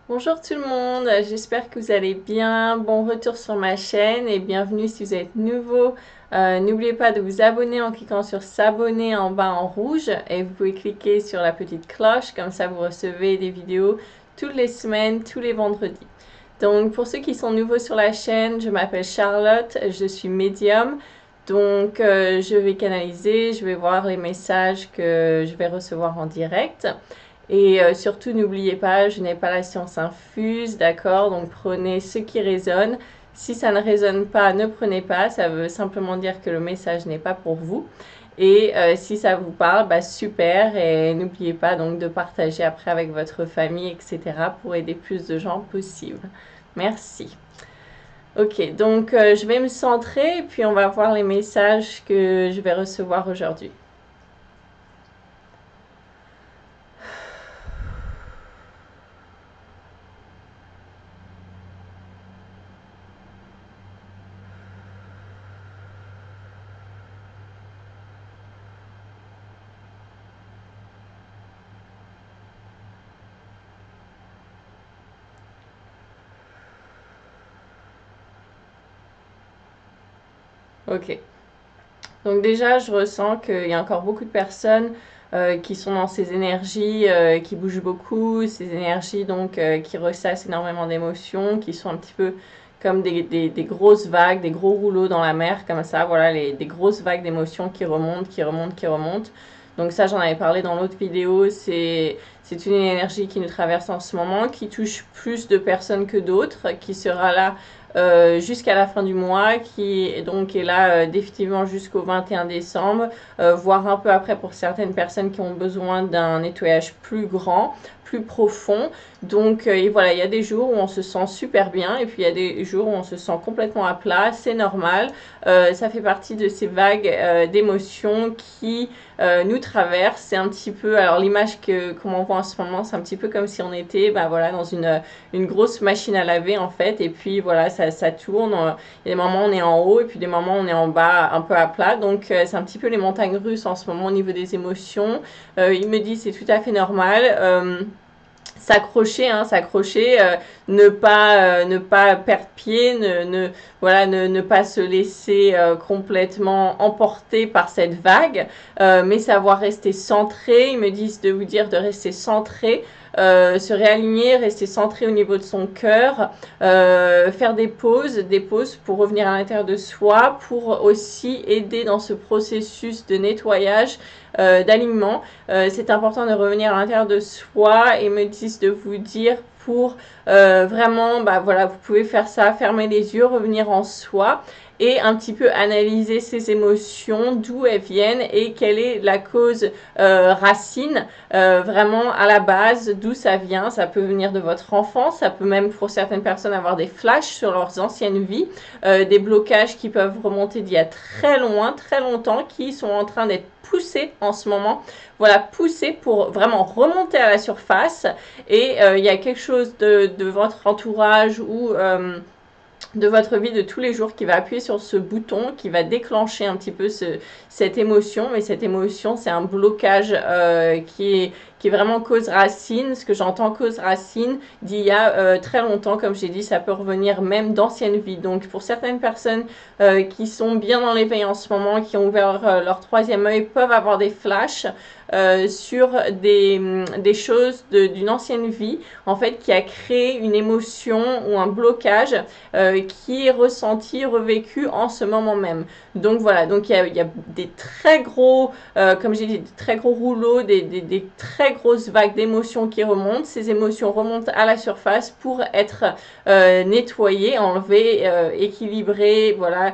Bonjour tout le monde, j'espère que vous allez bien. Bon retour sur ma chaîne et bienvenue si vous êtes nouveau. N'oubliez pas de vous abonner en cliquant sur s'abonner en bas en rouge et vous pouvez cliquer sur la petite cloche, comme ça vous recevez des vidéos toutes les semaines, tous les vendredis. Donc pour ceux qui sont nouveaux sur la chaîne, je m'appelle Charlotte, je suis médium. Donc je vais canaliser, je vais voir les messages que je vais recevoir en direct. Et surtout, n'oubliez pas, je n'ai pas la science infuse, d'accord? Donc prenez ce qui résonne. Si ça ne résonne pas, ne prenez pas. Ça veut simplement dire que le message n'est pas pour vous. Et si ça vous parle, bah super. Et n'oubliez pas donc de partager après avec votre famille, etc. pour aider plus de gens possible. Merci. Ok, donc je vais me centrer et puis on va voir les messages que je vais recevoir aujourd'hui. Ok. Donc déjà, je ressens qu'il y a encore beaucoup de personnes qui sont dans ces énergies qui bougent beaucoup, ces énergies donc qui ressassent énormément d'émotions, qui sont un petit peu comme des grosses vagues, des gros rouleaux dans la mer, comme ça, voilà, des grosses vagues d'émotions qui remontent, qui remontent, qui remontent. Donc ça, j'en avais parlé dans l'autre vidéo, c'est une énergie qui nous traverse en ce moment, qui touche plus de personnes que d'autres, qui sera là jusqu'à la fin du mois, qui donc est là définitivement jusqu'au 21 décembre, voire un peu après pour certaines personnes qui ont besoin d'un nettoyage plus grand, plus profond. Donc et voilà, il y a des jours où on se sent super bien et puis il y a des jours où on se sent complètement à plat, c'est normal. Ça fait partie de ces vagues d'émotions qui nous traversent. C'est un petit peu, alors l'image qu'on voit en ce moment, c'est un petit peu comme si on était voilà, dans une grosse machine à laver en fait, et puis voilà, ça tourne. Il y a des moments où on est en haut et puis des moments où on est en bas, un peu à plat. Donc c'est un petit peu les montagnes russes en ce moment au niveau des émotions. Il me dit c'est tout à fait normal. S'accrocher, s'accrocher, ne pas perdre pied, voilà, ne pas se laisser complètement emporter par cette vague, mais savoir rester centré. Ils me disent de vous dire de rester centré, se réaligner, rester centré au niveau de son cœur, faire des pauses pour revenir à l'intérieur de soi, pour aussi aider dans ce processus de nettoyage, d'alignement. C'est important de revenir à l'intérieur de soi et me disent de vous dire pour vraiment, voilà, vous pouvez faire ça, fermer les yeux, revenir en soi et un petit peu analyser ces émotions, d'où elles viennent et quelle est la cause racine, vraiment à la base, d'où ça vient. Ça peut venir de votre enfance, ça peut même pour certaines personnes avoir des flashs sur leurs anciennes vies, des blocages qui peuvent remonter d'il y a très loin, très longtemps, qui sont en train d'être poussés en ce moment. Voilà, poussés pour vraiment remonter à la surface. Et il y a quelque chose de votre entourage ou de votre vie de tous les jours qui va appuyer sur ce bouton, qui va déclencher un petit peu cette émotion. Mais cette émotion, c'est un blocage qui est vraiment cause racine. Ce que j'entends cause racine d'il y a très longtemps, comme j'ai dit, ça peut revenir même d'anciennes vies. Donc pour certaines personnes qui sont bien dans l'éveil en ce moment, qui ont ouvert leur troisième œil, peuvent avoir des flashs sur des choses d'une ancienne vie, en fait, qui a créé une émotion ou un blocage qui est ressenti, revécu en ce moment même. Donc voilà, donc il y a des très gros, comme j'ai dit, des très gros rouleaux, des très grosses vagues d'émotions qui remontent. Ces émotions remontent à la surface pour être nettoyées, enlevées, équilibrées, voilà.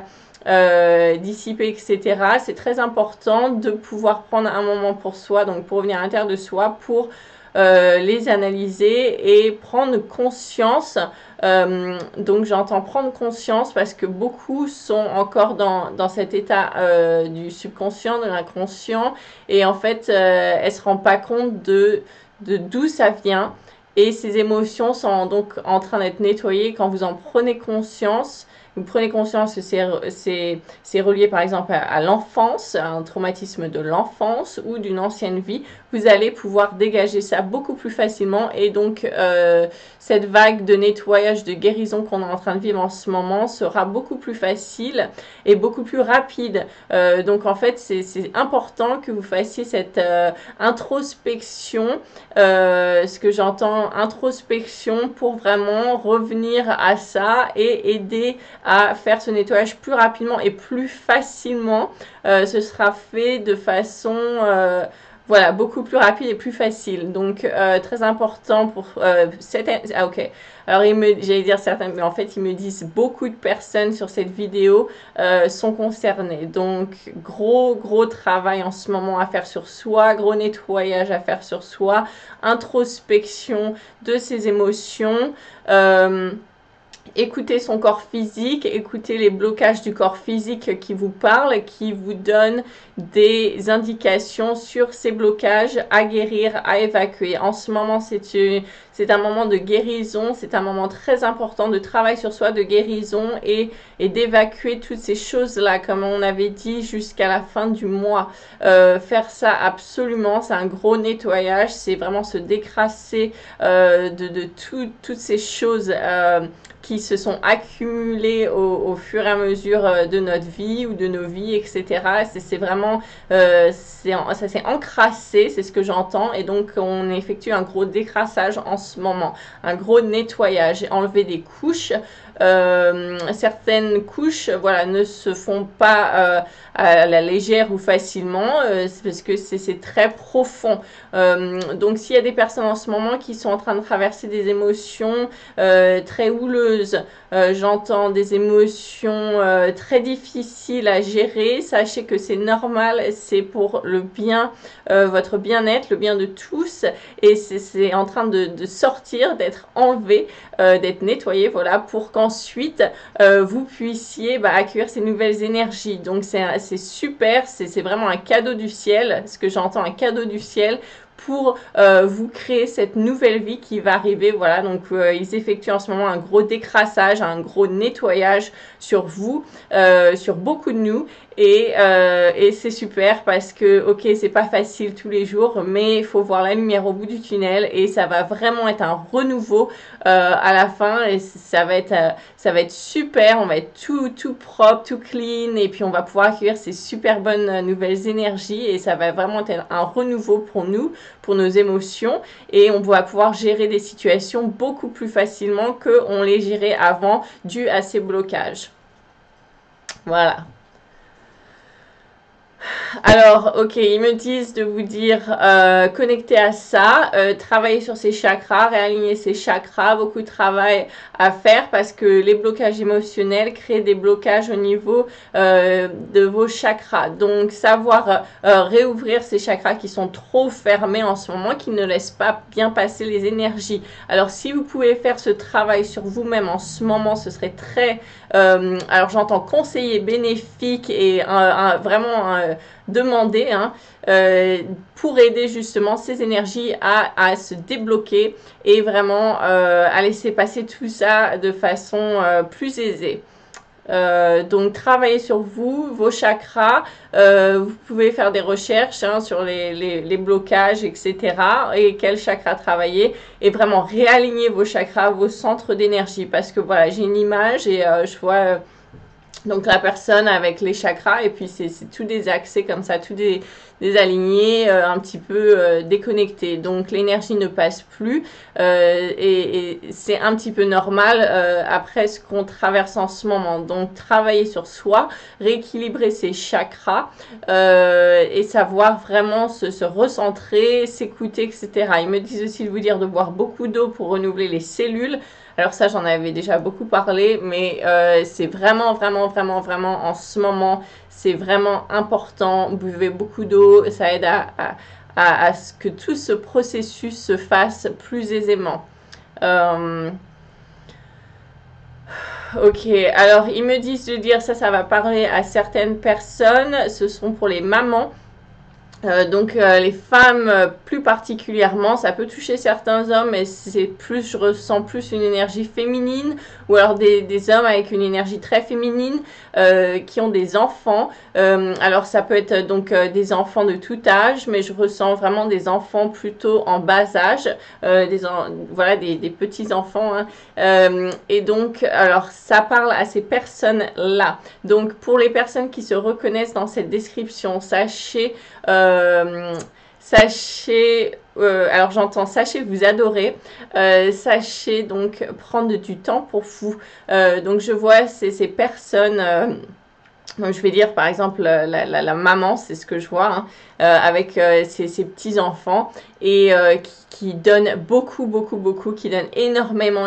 Dissiper, etc. C'est très important de pouvoir prendre un moment pour soi, donc pour revenir à l'intérieur de soi, pour les analyser et prendre conscience. Donc j'entends prendre conscience parce que beaucoup sont encore dans cet état du subconscient, de l'inconscient, et en fait elles se rendent pas compte de d'où ça vient. Et ces émotions sont donc en train d'être nettoyées. Quand vous en prenez conscience, vous prenez conscience que c'est relié par exemple à l'enfance, à un traumatisme de l'enfance ou d'une ancienne vie, vous allez pouvoir dégager ça beaucoup plus facilement et donc cette vague de nettoyage, de guérison qu'on est en train de vivre en ce moment sera beaucoup plus facile et beaucoup plus rapide. Donc en fait, c'est important que vous fassiez cette introspection, ce que j'entends, introspection pour vraiment revenir à ça et aider à faire ce nettoyage plus rapidement et plus facilement. Ce sera fait de façon voilà, beaucoup plus rapide et plus facile. Donc, très important pour certaines... Ah, ok. Alors, j'allais dire certains, mais en fait, ils me disent beaucoup de personnes sur cette vidéo sont concernées. Donc, gros travail en ce moment à faire sur soi, gros nettoyage à faire sur soi, introspection de ses émotions. Écoutez son corps physique, écoutez les blocages du corps physique qui vous parlent, qui vous donnent des indications sur ces blocages à guérir, à évacuer. En ce moment, c'est un moment de guérison, c'est un moment très important de travail sur soi, de guérison et d'évacuer toutes ces choses-là, comme on avait dit, jusqu'à la fin du mois. Faire ça absolument, c'est un gros nettoyage, c'est vraiment se décrasser de toutes ces choses qui se sont accumulés au fur et à mesure de notre vie ou de nos vies, etc. C'est vraiment, ça s'est encrassé, c'est ce que j'entends, et donc on effectue un gros décrassage en ce moment, un gros nettoyage, enlever des couches. Certaines couches, voilà, ne se font pas à la légère ou facilement, parce que c'est très profond. Donc s'il y a des personnes en ce moment qui sont en train de traverser des émotions très houleuses, j'entends des émotions très difficiles à gérer, sachez que c'est normal, c'est pour le bien, votre bien-être, le bien de tous, et c'est en train de sortir, d'être enlevé, d'être nettoyé, voilà, pour qu'ensuite vous puissiez accueillir ces nouvelles énergies. Donc c'est super, c'est vraiment un cadeau du ciel, ce que j'entends, un cadeau du ciel pour vous créer cette nouvelle vie qui va arriver. Voilà, donc ils effectuent en ce moment un gros décrassage, un gros nettoyage sur vous, sur beaucoup de nous. Et c'est super parce que, ok, c'est pas facile tous les jours, mais il faut voir la lumière au bout du tunnel et ça va vraiment être un renouveau à la fin et ça va être super, on va être tout propre, tout clean et puis on va pouvoir accueillir ces super bonnes nouvelles énergies et ça va vraiment être un renouveau pour nous, pour nos émotions et on va pouvoir gérer des situations beaucoup plus facilement qu'on les gérait avant dû à ces blocages. Voilà. Alors, ok, ils me disent de vous dire connecter à ça, travailler sur ses chakras, réaligner ses chakras, beaucoup de travail à faire parce que les blocages émotionnels créent des blocages au niveau de vos chakras. Donc, savoir réouvrir ces chakras qui sont trop fermés en ce moment, qui ne laissent pas bien passer les énergies. Alors, si vous pouvez faire ce travail sur vous-même en ce moment, ce serait très... alors, j'entends conseiller, bénéfique et vraiment... demander pour aider justement ces énergies à se débloquer et vraiment à laisser passer tout ça de façon plus aisée. Donc travaillez sur vous, vos chakras, vous pouvez faire des recherches sur les blocages, etc. et quel chakra travailler et vraiment réaligner vos chakras, vos centres d'énergie parce que voilà, j'ai une image et je vois... donc la personne avec les chakras et puis c'est tous des accès comme ça, tous des alignés un petit peu déconnectés. Donc l'énergie ne passe plus et c'est un petit peu normal après ce qu'on traverse en ce moment. Donc travailler sur soi, rééquilibrer ses chakras et savoir vraiment se recentrer, s'écouter, etc. Ils me disent aussi de vous dire de boire beaucoup d'eau pour renouveler les cellules. Alors ça, j'en avais déjà beaucoup parlé, mais c'est vraiment en ce moment, c'est vraiment important. Buvez beaucoup d'eau, ça aide à ce que tout ce processus se fasse plus aisément. Ok, alors ils me disent de dire ça va parler à certaines personnes, ce sont pour les mamans. Les femmes plus particulièrement, ça peut toucher certains hommes, mais c'est plus, je ressens plus une énergie féminine, ou alors des hommes avec une énergie très féminine qui ont des enfants. Alors ça peut être donc des enfants de tout âge, mais je ressens vraiment des enfants plutôt en bas âge, voilà des petits enfants. Hein. Et donc alors ça parle à ces personnes-là. Donc pour les personnes qui se reconnaissent dans cette description, alors j'entends, sachez vous adorer, sachez donc prendre du temps pour vous. Donc je vois ces personnes, donc je vais dire par exemple la maman, c'est ce que je vois, hein, avec ses petits-enfants et qui donne beaucoup, qui donne énormément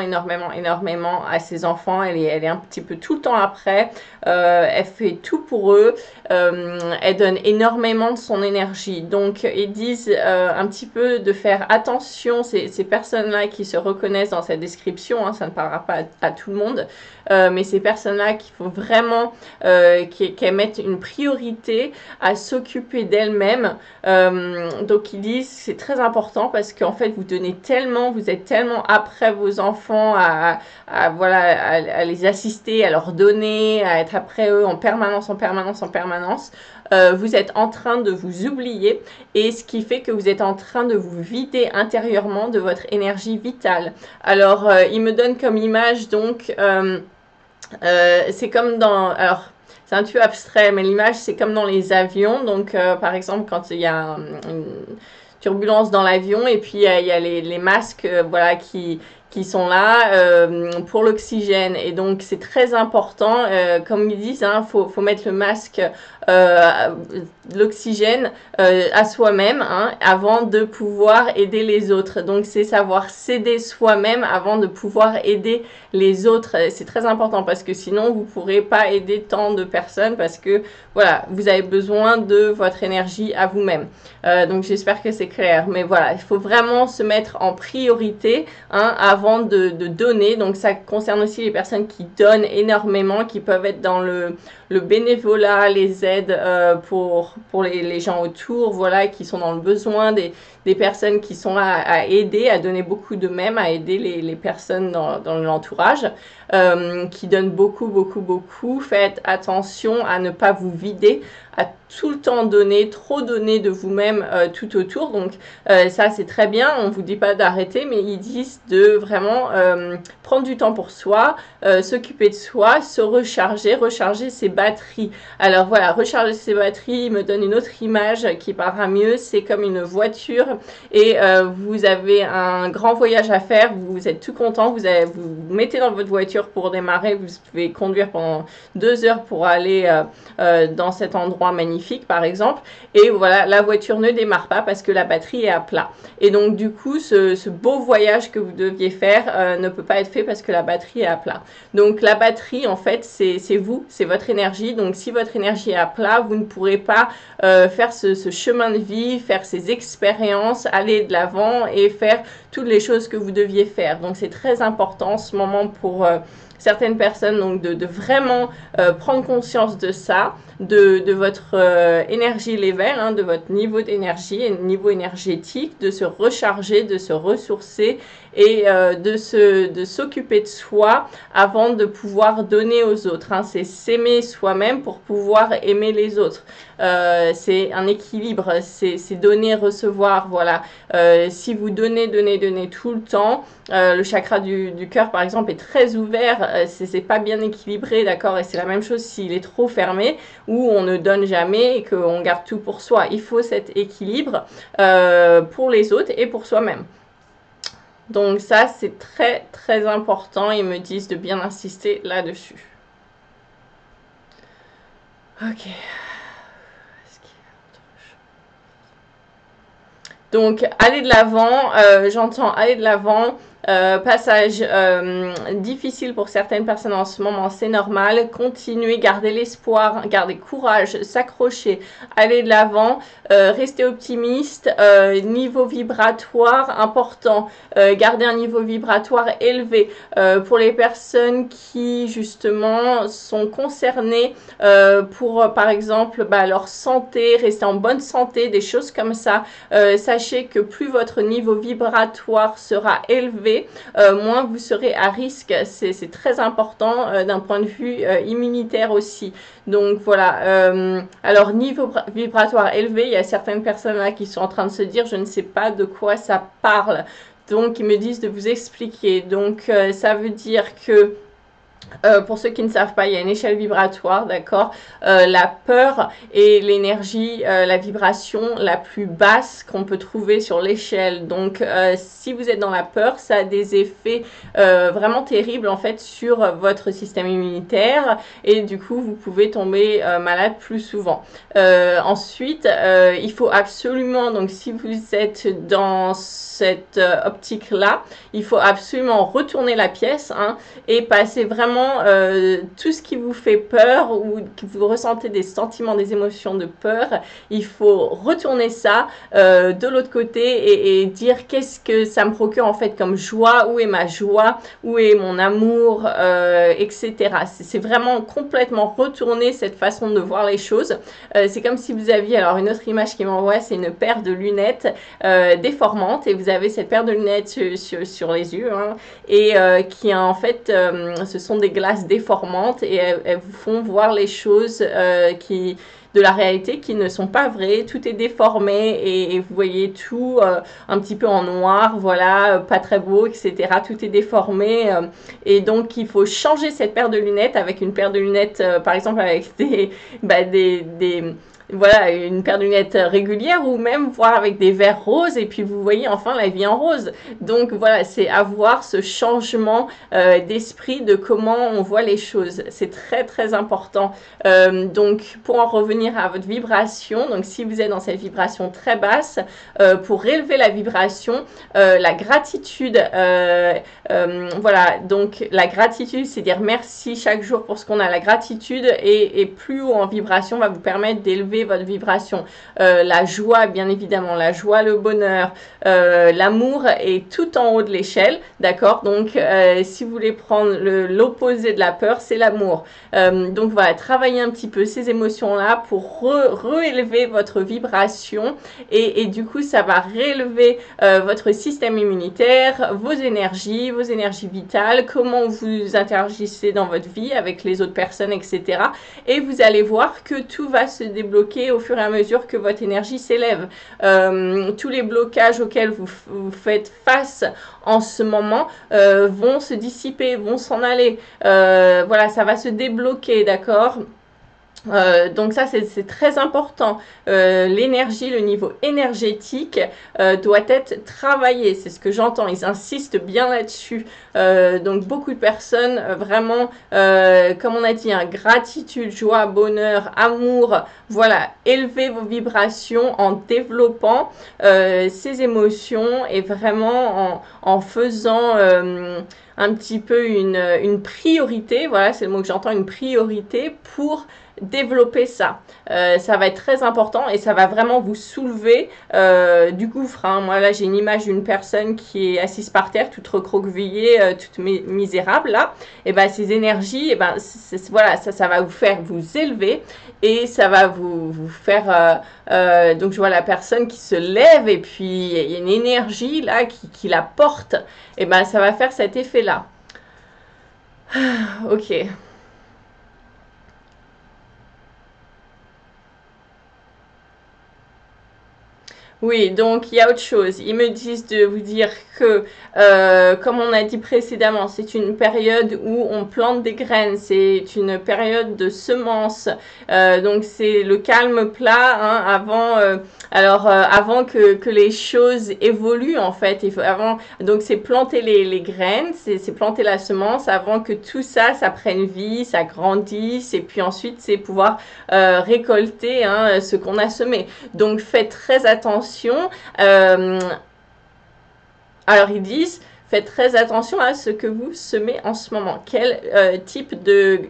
à ses enfants. Elle est un petit peu tout le temps après, elle fait tout pour eux, elle donne énormément de son énergie. Donc ils disent un petit peu de faire attention, ces personnes-là qui se reconnaissent dans cette description, hein, ça ne parlera pas à tout le monde, mais ces personnes-là qu'il faut vraiment qu'elles mettent une priorité à s'occuper d'elles-mêmes. Donc ils disent c'est très important parce qu'en fait vous donnez tellement, vous êtes tellement après vos enfants à les assister, à leur donner, à être après eux en permanence. Vous êtes en train de vous oublier et ce qui fait que vous êtes en train de vous vider intérieurement de votre énergie vitale. Alors il me donne comme image donc c'est comme dans... Alors, c'est un peu abstrait, mais l'image, c'est comme dans les avions. Donc, par exemple, quand il y a une turbulence dans l'avion et puis il y a les masques voilà, qui sont là pour l'oxygène. Et donc, c'est très important. Comme ils disent, hein, faut mettre le masque, l'oxygène à soi-même hein, avant de pouvoir aider les autres. Donc, c'est savoir s'aider soi-même avant de pouvoir aider les autres. C'est très important parce que sinon, vous ne pourrez pas aider tant de personnes parce que, voilà, vous avez besoin de votre énergie à vous-même. Donc, j'espère que c'est clair. Mais voilà, il faut vraiment se mettre en priorité hein, avant de donner. Donc, ça concerne aussi les personnes qui donnent énormément, qui peuvent être dans le bénévolat, les aides pour les gens autour, voilà, qui sont dans le besoin, des personnes qui sont là à aider, à donner beaucoup d'eux-mêmes, à aider les personnes dans l'entourage, qui donnent beaucoup. Faites attention à ne pas vous vider, à tout le temps donner, trop donner de vous-même tout autour. Donc ça c'est très bien, on vous dit pas d'arrêter, mais ils disent de vraiment prendre du temps pour soi, s'occuper de soi, se recharger ses batteries. Alors voilà, recharger ses batteries, il me donne une autre image qui parlera mieux, c'est comme une voiture et vous avez un grand voyage à faire, vous êtes tout content, vous mettez dans votre voiture pour démarrer, vous pouvez conduire pendant 2 heures pour aller dans cet endroit magnifique par exemple, et voilà, la voiture ne démarre pas parce que la batterie est à plat. Et donc du coup, ce beau voyage que vous deviez faire ne peut pas être fait parce que la batterie est à plat. Donc la batterie, en fait, c'est vous, c'est votre énergie. Donc si votre énergie est à plat, vous ne pourrez pas faire ce chemin de vie, faire ces expériences, aller de l'avant et faire toutes les choses que vous deviez faire. Donc c'est très important en ce moment pour certaines personnes donc de vraiment prendre conscience de ça, de votre énergie level, hein, de votre niveau d'énergie, niveau énergétique, de se recharger, de se ressourcer et de s'occuper de soi avant de pouvoir donner aux autres. Hein. C'est s'aimer soi-même pour pouvoir aimer les autres. C'est un équilibre, c'est donner, recevoir, voilà. Si vous donnez tout le temps, le chakra du cœur par exemple est très ouvert, c'est pas bien équilibré, d'accord, et c'est la même chose s'il est trop fermé, où on ne donne jamais et qu'on garde tout pour soi. Il faut cet équilibre pour les autres et pour soi-même. Donc ça, c'est très important. Ils me disent de bien insister là-dessus. Ok. Donc, aller de l'avant. J'entends aller de l'avant. Passage difficile pour certaines personnes en ce moment, c'est normal. Continuez, gardez l'espoir, gardez courage, s'accrocher, aller de l'avant, restez optimiste. Niveau vibratoire important, gardez un niveau vibratoire élevé. Pour les personnes qui justement sont concernées pour par exemple leur santé, rester en bonne santé, des choses comme ça, sachez que plus votre niveau vibratoire sera élevé, moins vous serez à risque. C'est très important d'un point de vue immunitaire aussi. Donc voilà, alors niveau vibratoire élevé, il y a certaines personnes là qui sont en train de se dire je ne sais pas de quoi ça parle. Donc ils me disent de vous expliquer. Donc ça veut dire que pour ceux qui ne savent pas, il y a une échelle vibratoire, d'accord. La peur est l'énergie, la vibration la plus basse qu'on peut trouver sur l'échelle. Donc, si vous êtes dans la peur, ça a des effets vraiment terribles en fait sur votre système immunitaire et du coup, vous pouvez tomber malade plus souvent. Ensuite, il faut absolument, donc si vous êtes dans cette optique-là, il faut absolument retourner la pièce et passer vraiment tout ce qui vous fait peur ou que vous ressentez des sentiments, des émotions de peur, il faut retourner ça de l'autre côté et dire qu'est-ce que ça me procure en fait comme joie, où est ma joie, où est mon amour, etc. C'est vraiment complètement retourner cette façon de voir les choses. C'est comme si vous aviez, alors une autre image qui m'envoie, c'est une paire de lunettes déformantes et vous avez cette paire de lunettes sur les yeux et qui en fait ce sont des glaces déformantes et elles vous font voir les choses de la réalité qui ne sont pas vraies, tout est déformé et vous voyez tout un petit peu en noir, voilà, pas très beau, etc. Tout est déformé et donc il faut changer cette paire de lunettes avec une paire de lunettes, par exemple avec voilà, une paire de lunettes régulière ou même voir avec des verres roses et puis vous voyez enfin la vie en rose. Donc voilà, c'est avoir ce changement d'esprit de comment on voit les choses. C'est très très important. Donc pour en revenir à votre vibration, donc si vous êtes dans cette vibration très basse, pour élever la vibration, la gratitude, voilà, donc la gratitude, c'est dire merci chaque jour pour ce qu'on a. La gratitude et plus haut en vibration va vous permettre d'élever votre vibration. La joie, bien évidemment, la joie, le bonheur, l'amour est tout en haut de l'échelle, d'accord. Donc si vous voulez prendre l'opposé de la peur, c'est l'amour. Donc voilà, travaillez un petit peu ces émotions-là pour réélever votre vibration et du coup ça va réélever votre système immunitaire, vos énergies vitales, comment vous interagissez dans votre vie avec les autres personnes, etc. Et vous allez voir que tout va se débloquer au fur et à mesure que votre énergie s'élève. Tous les blocages auxquels vous faites face en ce moment vont se dissiper, vont s'en aller. Voilà, ça va se débloquer, d'accord ? Donc ça c'est très important. L'énergie, le niveau énergétique doit être travaillé, c'est ce que j'entends, ils insistent bien là-dessus. Donc beaucoup de personnes vraiment, comme on a dit, gratitude, joie, bonheur, amour, voilà, élevez vos vibrations en développant ces émotions et vraiment en faisant un petit peu une priorité, voilà c'est le mot que j'entends, une priorité pour développer ça. Ça va être très important et ça va vraiment vous soulever du gouffre. Moi là j'ai une image d'une personne qui est assise par terre, toute recroquevillée, toute misérable là. Et ben ces énergies, et ben voilà, ça va vous faire vous élever et ça va vous faire. Donc je vois la personne qui se lève et puis il y a une énergie là qui la porte. Et ben ça va faire cet effet là. Ok. Oui, donc il y a autre chose. Ils me disent de vous dire que, comme on a dit précédemment, c'est une période où on plante des graines, c'est une période de semences. Donc c'est le calme plat avant que les choses évoluent en fait. Donc c'est planter les graines, c'est planter la semence avant que tout ça prenne vie, ça grandisse et puis ensuite c'est pouvoir récolter ce qu'on a semé. Donc faites très attention. Alors ils disent, faites très attention à ce que vous semez en ce moment. Quel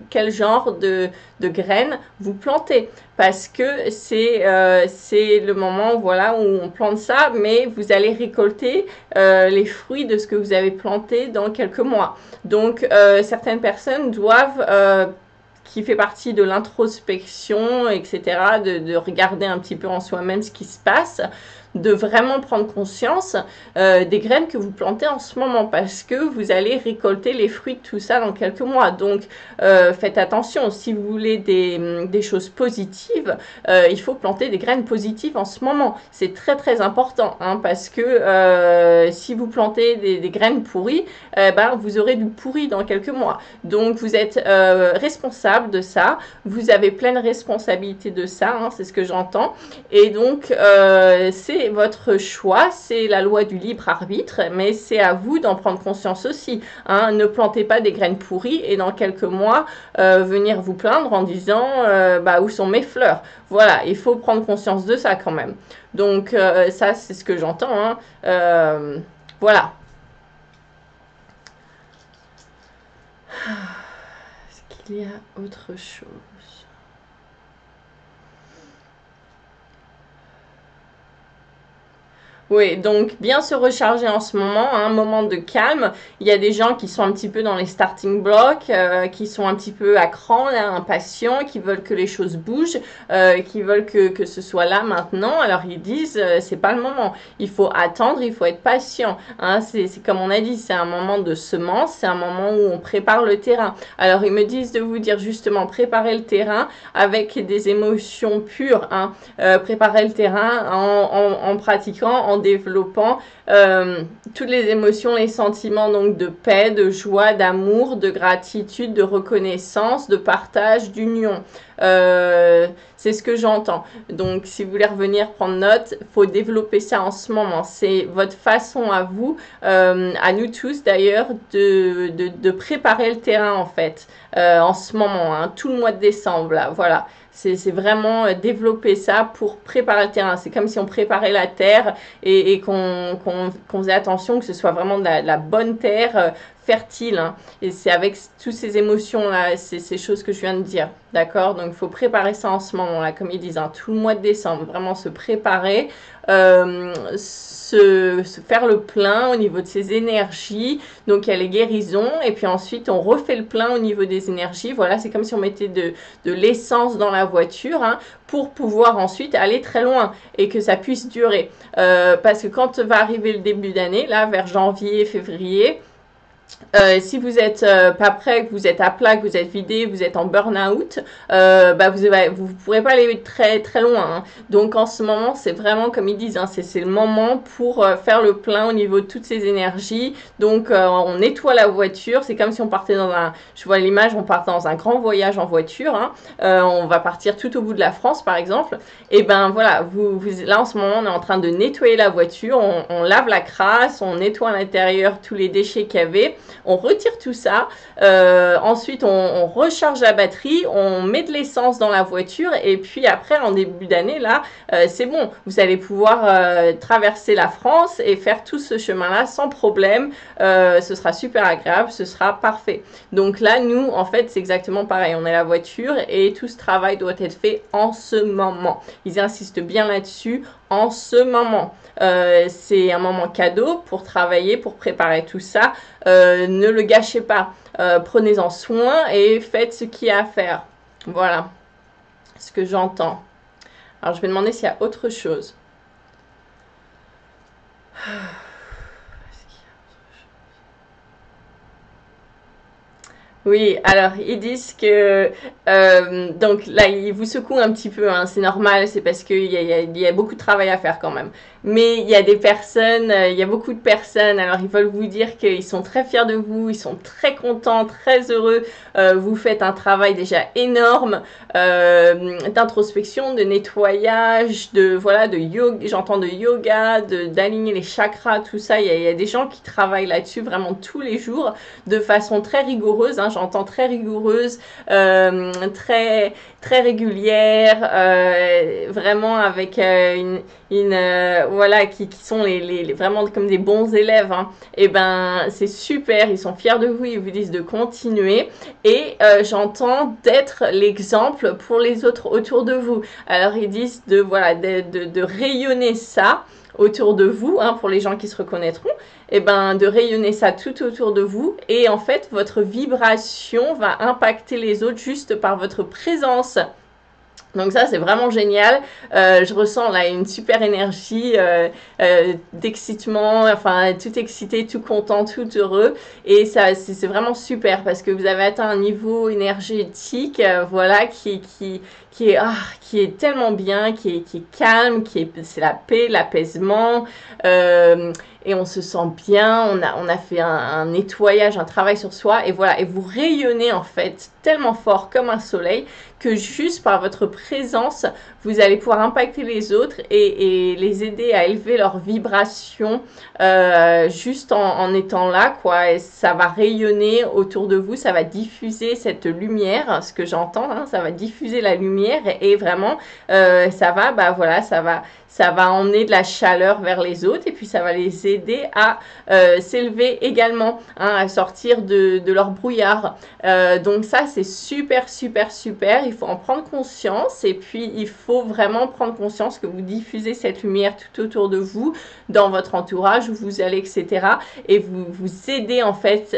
quel genre de graines vous plantez. Parce que c'est le moment, voilà, où on plante ça, mais vous allez récolter les fruits de ce que vous avez planté dans quelques mois. Donc, certaines personnes doivent qui fait partie de l'introspection, etc., de regarder un petit peu en soi-même ce qui se passe, de vraiment prendre conscience des graines que vous plantez en ce moment, parce que vous allez récolter les fruits de tout ça dans quelques mois. Donc, faites attention. Si vous voulez des choses positives, il faut planter des graines positives en ce moment. C'est très, très important, hein, parce que si vous plantez des graines pourries, ben, vous aurez du pourri dans quelques mois. Donc, vous êtes responsable de ça. Vous avez pleine responsabilité de ça, hein, c'est ce que j'entends. Et donc, c'est votre choix, c'est la loi du libre arbitre, mais c'est à vous d'en prendre conscience aussi, hein. Ne plantez pas des graines pourries et dans quelques mois venir vous plaindre en disant bah, où sont mes fleurs. Voilà, il faut prendre conscience de ça quand même. Donc ça c'est ce que j'entends, hein. Voilà. Est-ce qu'il y a autre chose? Oui, donc bien se recharger en ce moment, un moment de calme. Il y a des gens qui sont un petit peu dans les starting blocks, qui sont un petit peu à cran, là, impatients, qui veulent que les choses bougent, qui veulent que ce soit là maintenant. Alors ils disent, c'est pas le moment. Il faut attendre, il faut être patient. Hein, c'est comme on a dit, c'est un moment de semence, c'est un moment où on prépare le terrain. Alors ils me disent de vous dire justement préparer le terrain avec des émotions pures, hein, préparer le terrain en pratiquant, en développant toutes les émotions, les sentiments donc de paix, de joie, d'amour, de gratitude, de reconnaissance, de partage, d'union. C'est ce que j'entends. Donc, si vous voulez revenir prendre note, il faut développer ça en ce moment. C'est votre façon à vous, à nous tous d'ailleurs, de préparer le terrain en fait, en ce moment, hein, tout le mois de décembre, là, voilà. C'est vraiment développer ça pour préparer le terrain. C'est comme si on préparait la terre et qu'on faisait attention que ce soit vraiment de la bonne terre fertile. Hein. Et c'est avec toutes ces émotions-là, ces choses que je viens de dire. D'accord? Donc, il faut préparer ça en ce moment-là, comme ils disent, hein, tout le mois de décembre. Vraiment se préparer, se faire le plein au niveau de ses énergies. Donc, il y a les guérisons. Et puis ensuite, on refait le plein au niveau des énergies. Voilà, c'est comme si on mettait de l'essence dans la voiture, hein, pour pouvoir ensuite aller très loin et que ça puisse durer. Parce que quand va arriver le début d'année, là, vers janvier, février, si vous êtes pas prêt, que vous êtes à plat, que vous êtes vidé, vous êtes en burn-out, bah vous pourrez pas aller très très loin. Hein. Donc en ce moment, c'est vraiment comme ils disent, hein, c'est le moment pour faire le plein au niveau de toutes ces énergies. Donc on nettoie la voiture. C'est comme si on partait dans un, je vois l'image, on part dans un grand voyage en voiture. Hein. On va partir tout au bout de la France, par exemple. Et ben voilà, là en ce moment, on est en train de nettoyer la voiture. On lave la crasse, on nettoie à l'intérieur tous les déchets qu'il y avait. On retire tout ça, ensuite on recharge la batterie, on met de l'essence dans la voiture et puis après en début d'année là c'est bon, vous allez pouvoir traverser la France et faire tout ce chemin là sans problème, ce sera super agréable, ce sera parfait. Donc là nous en fait c'est exactement pareil, on est la voiture et tout ce travail doit être fait en ce moment. Ils insistent bien là-dessus, en ce moment. C'est un moment cadeau pour travailler, pour préparer tout ça. Ne le gâchez pas. Prenez-en soin et faites ce qu'il y a à faire. Voilà ce que j'entends. Alors, je vais demander s'il y a autre chose. Oui, alors ils disent que donc là ils vous secouent un petit peu, hein, c'est normal, c'est parce qu'il y a beaucoup de travail à faire quand même. Mais il y a des personnes, il y a beaucoup de personnes, alors ils veulent vous dire qu'ils sont très fiers de vous, ils sont très contents, très heureux. Vous faites un travail déjà énorme d'introspection, de nettoyage, de yoga, j'entends de yoga, d'aligner les chakras, tout ça. Il y a des gens qui travaillent là-dessus vraiment tous les jours de façon très rigoureuse. Hein. hein, j'entends très rigoureuse, très très régulière, vraiment avec voilà, qui sont vraiment comme des bons élèves, hein. Et ben c'est super, ils sont fiers de vous, ils vous disent de continuer, et j'entends d'être l'exemple pour les autres autour de vous. Alors ils disent de voilà de rayonner ça autour de vous, hein, pour les gens qui se reconnaîtront, et ben de rayonner ça tout autour de vous, et en fait votre vibration va impacter les autres juste par votre présence. Donc ça c'est vraiment génial, je ressens là une super énergie d'excitement, enfin tout excité, tout content, tout heureux, et ça c'est vraiment super parce que vous avez atteint un niveau énergétique, voilà, qui est tellement bien, qui est calme, c'est la paix, l'apaisement, et on se sent bien, on a fait un nettoyage, un travail sur soi, et voilà, et vous rayonnez en fait tellement fort comme un soleil que juste par votre présence, vous allez pouvoir impacter les autres et les aider à élever leur vibration juste en étant là, quoi. Et ça va rayonner autour de vous, ça va diffuser cette lumière, ce que j'entends, hein, ça va diffuser la lumière et vraiment, ça va, bah voilà, ça va emmener de la chaleur vers les autres et puis ça va les aider à s'élever également, hein, à sortir de leur brouillard. Donc ça, c'est super, super, super. Il faut en prendre conscience et puis il faut vraiment prendre conscience que vous diffusez cette lumière tout autour de vous, dans votre entourage où vous allez, etc. Et vous aidez en fait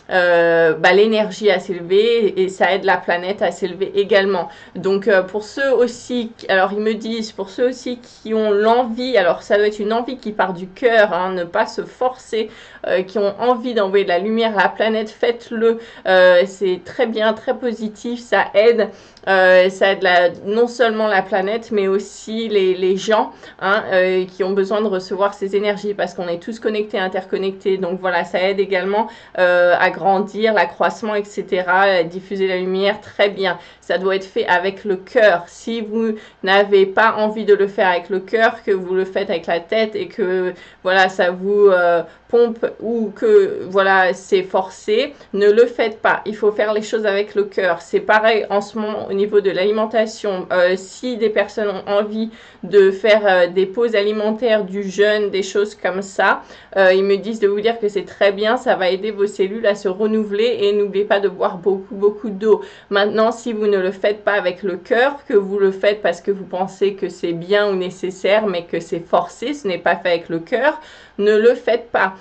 l'énergie à s'élever et ça aide la planète à s'élever également. Donc pour ceux aussi, alors ils me disent, pour ceux aussi qui ont l'envie, alors ça doit être une envie qui part du cœur, hein, ne pas se forcer, qui ont envie d'envoyer de la lumière à la planète, faites-le, c'est très bien, très positif, ça aide non seulement la planète, mais aussi les gens, hein, qui ont besoin de recevoir ces énergies parce qu'on est tous connectés, interconnectés. Donc voilà, ça aide également à grandir, l'accroissement, etc., à diffuser la lumière, très bien. Ça doit être fait avec le cœur. Si vous n'avez pas envie de le faire avec le cœur, que vous le faites avec la tête et que voilà, ça vous pompe ou que voilà, c'est forcé, ne le faites pas. Il faut faire les choses avec le cœur. C'est pareil en ce moment au niveau de l'alimentation. Si des personnes ont envie de faire des pauses alimentaires, du jeûne, des choses comme ça, ils me disent de vous dire que c'est très bien, ça va aider vos cellules à se renouveler et n'oubliez pas de boire beaucoup d'eau. Maintenant, si vous ne le faites pas avec le cœur, que vous le faites parce que vous pensez que c'est bien ou nécessaire, mais que c'est forcé, ce n'est pas fait avec le cœur, ne le faites pas.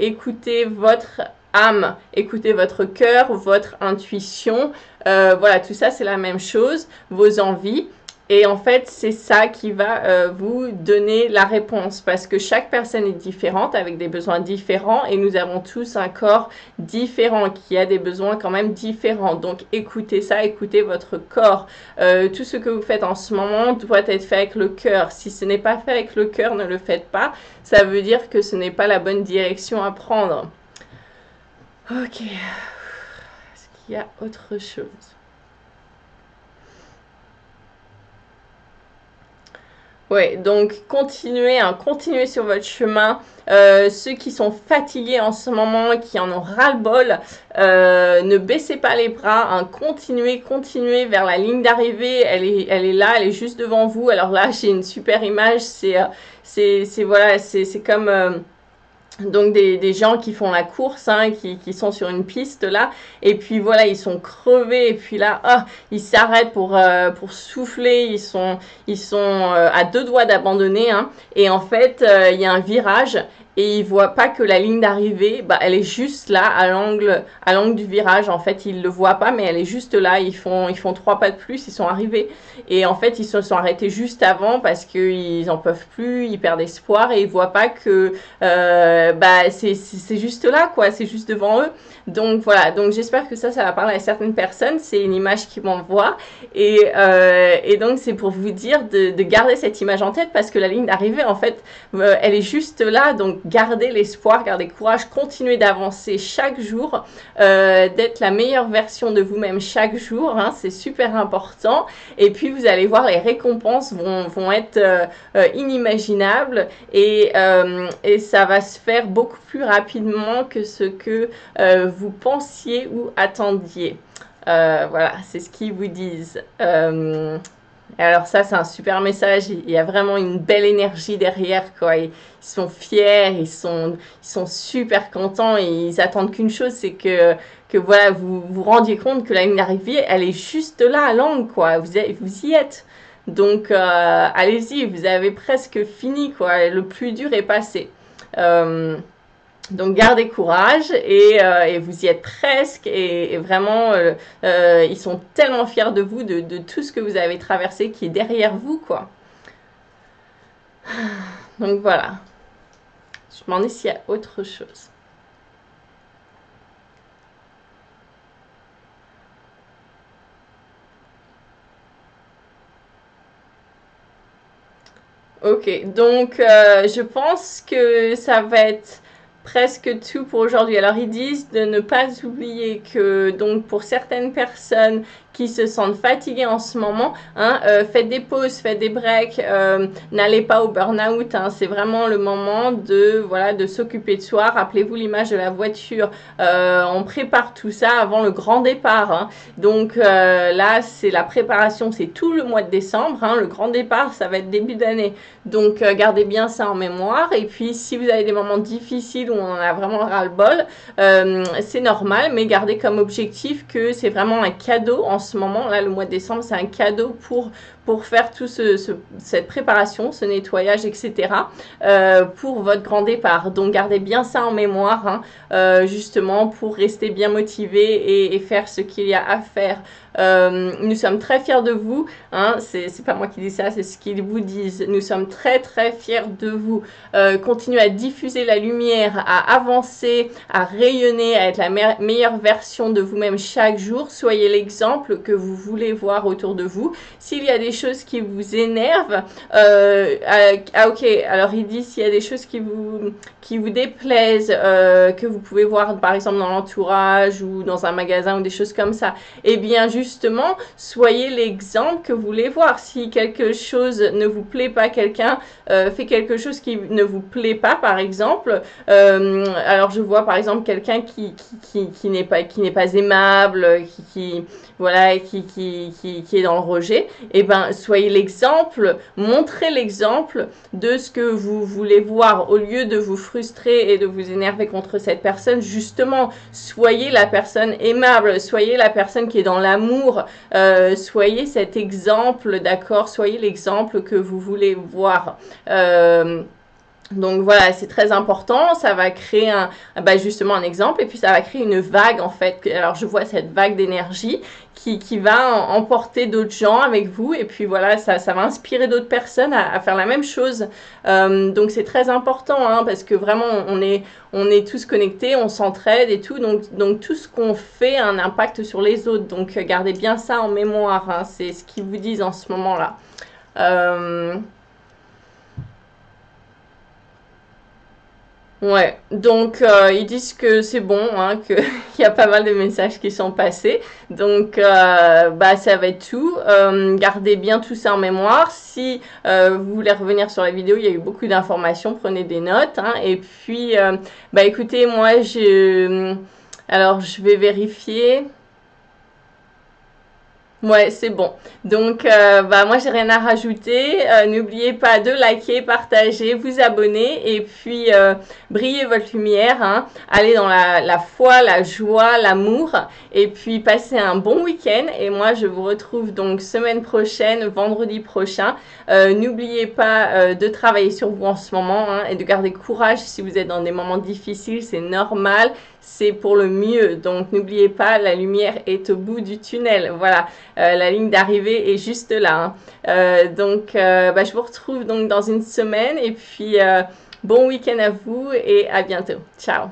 Écoutez votre âme, écoutez votre cœur, votre intuition, voilà, tout ça c'est la même chose, vos envies. Et en fait, c'est ça qui va vous donner la réponse parce que chaque personne est différente avec des besoins différents et nous avons tous un corps différent qui a des besoins quand même différents. Donc, écoutez ça, écoutez votre corps. Tout ce que vous faites en ce moment doit être fait avec le cœur. Si ce n'est pas fait avec le cœur, ne le faites pas. Ça veut dire que ce n'est pas la bonne direction à prendre. Ok. Est-ce qu'il y a autre chose ? Ouais, donc continuez sur votre chemin. Ceux qui sont fatigués en ce moment, qui en ont ras-le-bol, ne baissez pas les bras, hein, continuez vers la ligne d'arrivée. Elle est là, elle est juste devant vous. Alors là, j'ai une super image. C'est comme donc des gens qui font la course, hein, qui sont sur une piste là, et puis voilà, ils sont crevés, et puis là, ils s'arrêtent pour souffler, ils sont à deux doigts d'abandonner, hein, et en fait, il y a un virage, et ils voient pas que la ligne d'arrivée, elle est juste là, à l'angle du virage, en fait, ils le voient pas, mais elle est juste là, ils font 3 pas de plus, ils sont arrivés, et en fait, ils se sont arrêtés juste avant, parce qu'ils en peuvent plus, ils perdent espoir, et ils voient pas que c'est juste là, quoi, c'est juste devant eux. Donc voilà, donc j'espère que ça va parler à certaines personnes. C'est une image qui m'envoie et donc c'est pour vous dire de garder cette image en tête parce que la ligne d'arrivée, en fait, elle est juste là. Donc gardez l'espoir, gardez courage, continuez d'avancer chaque jour, d'être la meilleure version de vous-même chaque jour, hein, c'est super important. Et puis vous allez voir, les récompenses vont être inimaginables et ça va se faire beaucoup plus rapidement que ce que vous pensiez ou attendiez. Voilà, c'est ce qu'ils vous disent. Alors ça, c'est un super message. Il y a vraiment une belle énergie derrière, quoi. Ils sont fiers, ils sont super contents et ils attendent qu'une chose, c'est que voilà, vous vous rendiez compte que la ligne d'arrivée, elle est juste là à l'angle, quoi. Vous y êtes. Donc, allez-y, vous avez presque fini, quoi. Le plus dur est passé. Donc gardez courage et vous y êtes presque et vraiment ils sont tellement fiers de vous, de tout ce que vous avez traversé qui est derrière vous, quoi. Donc voilà. Je me demandais s'il y a autre chose. Ok, donc je pense que ça va être presque tout pour aujourd'hui. Alors ils disent de ne pas oublier que donc pour certaines personnes qui se sentent fatiguées en ce moment, hein, faites des pauses, faites des breaks, n'allez pas au burn-out, hein, c'est vraiment le moment de s'occuper de soi. Rappelez-vous l'image de la voiture, on prépare tout ça avant le grand départ, hein. Donc là c'est la préparation, c'est tout le mois de décembre, hein, le grand départ ça va être début d'année. Donc gardez bien ça en mémoire. Et puis si vous avez des moments difficiles où on en a vraiment res-le-bol, c'est normal, mais gardez comme objectif que c'est vraiment un cadeau en ce moment. Là, le mois de décembre, c'est un cadeau pour faire tout cette préparation, ce nettoyage, etc. Pour votre grand départ. Donc gardez bien ça en mémoire, hein, justement pour rester bien motivé et faire ce qu'il y a à faire. Nous sommes très fiers de vous, hein, c'est pas moi qui dis ça, c'est ce qu'ils vous disent. Nous sommes très très fiers de vous. Continuez à diffuser la lumière, à avancer, à rayonner, à être la meilleure version de vous-même chaque jour. Soyez l'exemple que vous voulez voir autour de vous. S'il y a des choses qui vous énervent, ok, alors il dit s'il y a des choses qui vous déplaisent, que vous pouvez voir par exemple dans l'entourage ou dans un magasin ou des choses comme ça, eh bien justement, soyez l'exemple que vous voulez voir. Si quelque chose ne vous plaît pas, quelqu'un fait quelque chose qui ne vous plaît pas, par exemple, alors je vois par exemple quelqu'un qui n'est pas aimable, voilà, qui est dans le rejet, et ben soyez l'exemple, montrez l'exemple de ce que vous voulez voir au lieu de vous frustrer et de vous énerver contre cette personne. Justement, soyez la personne aimable, soyez la personne qui est dans l'amour, soyez cet exemple, d'accord, soyez l'exemple que vous voulez voir. Donc voilà, c'est très important, ça va créer justement un exemple et puis ça va créer une vague en fait. Alors je vois cette vague d'énergie qui va emporter d'autres gens avec vous et puis voilà, ça va inspirer d'autres personnes à faire la même chose. Donc c'est très important, hein, parce que vraiment on est tous connectés, on s'entraide et tout, donc tout ce qu'on fait a un impact sur les autres. Donc gardez bien ça en mémoire, hein, c'est ce qu'ils vous disent en ce moment-là. Ouais, donc ils disent que c'est bon, hein, qu'il y a pas mal de messages qui sont passés. Donc ça va être tout. Gardez bien tout ça en mémoire. Si vous voulez revenir sur la vidéo, il y a eu beaucoup d'informations, prenez des notes, hein. Et puis, écoutez, moi, alors je vais vérifier. Ouais, c'est bon. Donc, moi, j'ai rien à rajouter. N'oubliez pas de liker, partager, vous abonner et puis briller votre lumière, hein. Allez dans la foi, la joie, l'amour et puis passez un bon week-end. Et moi, je vous retrouve donc semaine prochaine, vendredi prochain. N'oubliez pas de travailler sur vous en ce moment, hein, et de garder courage si vous êtes dans des moments difficiles. C'est normal, c'est pour le mieux. Donc, n'oubliez pas, la lumière est au bout du tunnel. Voilà. La ligne d'arrivée est juste là, hein. Donc je vous retrouve donc dans une semaine et puis bon week-end à vous et à bientôt. Ciao.